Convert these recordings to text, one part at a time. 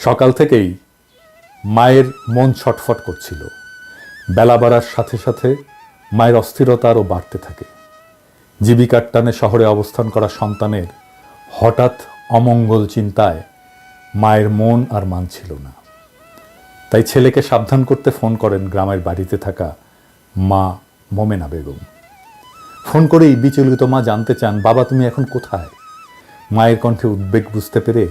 সকাল থেকেই মায়ের মন ছটফট করছিল। বেলা বাড়ার সাথে সাথে মায়ের অস্থিরতা আরও বাড়তে থাকে। জীবিকার টানে শহরে অবস্থান করা সন্তানের হঠাৎ অমঙ্গল চিন্তায় মায়ের মন আর মানছিল না। তাই ছেলেকে সাবধান করতে ফোন করেন গ্রামের বাড়িতে থাকা মা মোমেনা বেগম। ফোন করেই বিচলিত মা জানতে চান, বাবা তুমি এখন কোথায়? মায়ের কণ্ঠে উদ্বেগ বুঝতে পেরে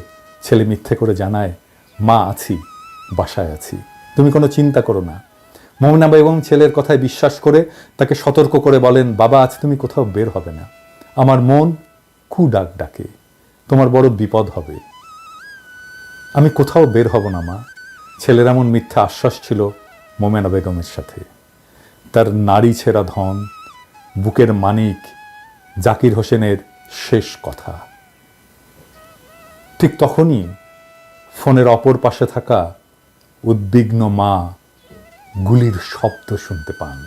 ছেলে মিথ্যে করে জানায়, মা আছি, বাসায় আছি, তুমি কোনো চিন্তা করো না। মোমেনা বেগম ছেলের কথায় বিশ্বাস করে তাকে সতর্ক করে বলেন, বাবা আজ তুমি কোথাও বের হবে না, আমার মন কু ডাক ডাকে, তোমার বড় বিপদ হবে। আমি কোথাও বের হব না মা। ছেলের এমন মিথ্যা আশ্বাস ছিল মোমেনা বেগমের সাথে। তার নারী ছেঁড়া ধন, বুকের মানিক, জাকির হোসেনের শেষ কথা। ঠিক তখনই ফোনের অপর পাশে থাকা উদ্বিগ্ন মা গুলির শব্দ শুনতে পান।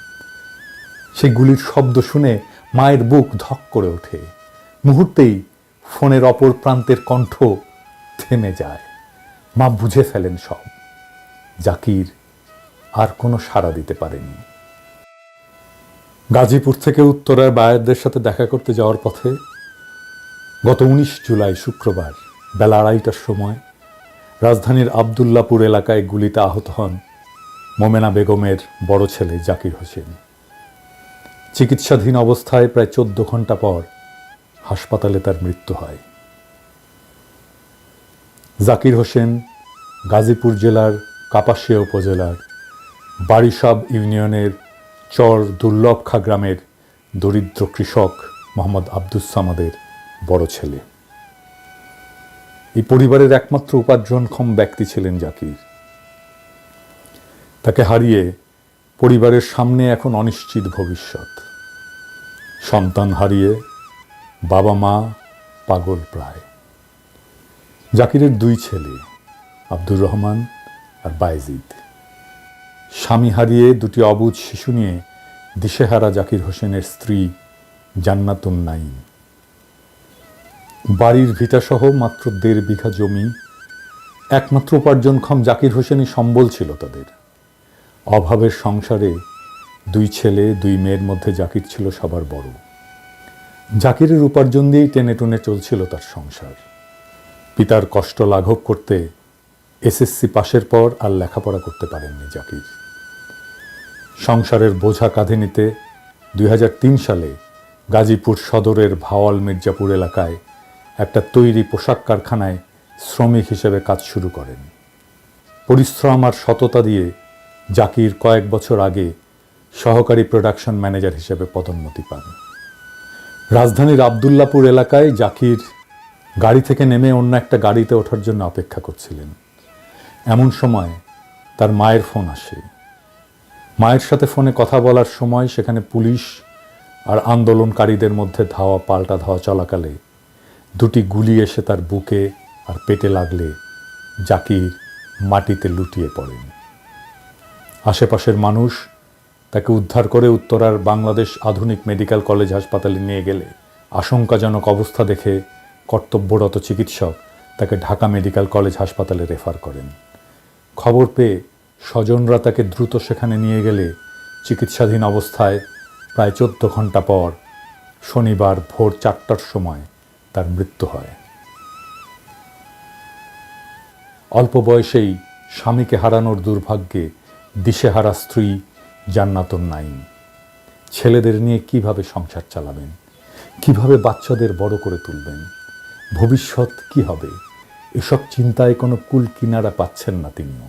সেই গুলির শব্দ শুনে মায়ের বুক ধক করে ওঠে। মুহূর্তেই ফোনের অপর প্রান্তের কণ্ঠ থেমে যায়। মা বুঝে ফেলেন সব। জাকির আর কোনো সাড়া দিতে পারেনি। গাজীপুর থেকে উত্তরার বায়ারদের সাথে দেখা করতে যাওয়ার পথে গত 19 জুলাই শুক্রবার বেলা 2:30টার সময় রাজধানীর আবদুল্লাপুর এলাকায় গুলিতে আহত হন মোমেনা বেগমের বড় ছেলে জাকির হোসেন। চিকিৎসাধীন অবস্থায় প্রায় 14 ঘন্টা পর হাসপাতালে তার মৃত্যু হয়। জাকির হোসেন গাজীপুর জেলার কাপাসিয়া উপজেলার বারিসাব ইউনিয়নের চর দুর্লভখা গ্রামের দরিদ্র কৃষক মোহাম্মদ আব্দুস সামাদের বড় ছেলে। এই পরিবারের একমাত্র উপার্জনক্ষম ব্যক্তি ছিলেন জাকির। তাকে হারিয়ে পরিবারের সামনে এখন অনিশ্চিত ভবিষ্যৎ। সন্তান হারিয়ে বাবা মা পাগল প্রায়। জাকিরের 2 ছেলে, আব্দুর রহমান আর বায়েজিদ। স্বামী হারিয়ে 2টি অবুঝ শিশু নিয়ে দিশেহারা জাকির হোসেনের স্ত্রী জান্নাতুন নাইম। বাড়ির ভিটাসহ মাত্র 1.5 বিঘা জমি। একমাত্র উপার্জনক্ষম জাকির হোসেনই সম্বল ছিল তাদের। অভাবের সংসারে 2 ছেলে 2 মেয়ের মধ্যে জাকির ছিল সবার বড়। জাকিরের উপার্জন দিয়েই টেনে টুনে চলছিল তার সংসার। পিতার কষ্ট লাঘব করতে এসএসসি পাশের পর আর লেখাপড়া করতে পারেননি জাকির। সংসারের বোঝা কাঁধে নিতে 2003 সালে গাজীপুর সদরের ভাওয়াল মির্জাপুর এলাকায় একটা তৈরি পোশাক কারখানায় শ্রমিক হিসেবে কাজ শুরু করেন। পরিশ্রম আর সততা দিয়ে জাকির কয়েক বছর আগে সহকারী প্রোডাকশন ম্যানেজার হিসেবে পদোন্নতি পান। রাজধানীর আবদুল্লাপুর এলাকায় জাকির গাড়ি থেকে নেমে অন্য একটা গাড়িতে ওঠার জন্য অপেক্ষা করছিলেন। এমন সময় তার মায়ের ফোন আসে। মায়ের সাথে ফোনে কথা বলার সময় সেখানে পুলিশ আর আন্দোলনকারীদের মধ্যে ধাওয়া পাল্টা ধাওয়া চলাকালে 2টি গুলি এসে তার বুকে আর পেটে লাগলে জাকির মাটিতে লুটিয়ে পড়েন। আশেপাশের মানুষ তাকে উদ্ধার করে উত্তরার বাংলাদেশ আধুনিক মেডিকেল কলেজ হাসপাতালে নিয়ে গেলে আশঙ্কাজনক অবস্থা দেখে কর্তব্যরত চিকিৎসক তাকে ঢাকা মেডিকেল কলেজ হাসপাতালে রেফার করেন। খবর পেয়ে স্বজনরা তাকে দ্রুত সেখানে নিয়ে গেলে চিকিৎসাধীন অবস্থায় প্রায় 14 ঘন্টা পর শনিবার ভোর 4টার সময় তার মৃত্যু হয়। অল্প বয়সেই স্বামীকে হারানোর দুর্ভাগ্যে দিশেহারা স্ত্রী জান্নাতুন নাইম। ছেলেদের নিয়ে কিভাবে সংসার চালাবেন, কিভাবে বাচ্চাদের বড় করে তুলবেন, ভবিষ্যৎ কি হবে, এসব চিন্তায় কোনো কুল কিনারা পাচ্ছেন না তিনিও।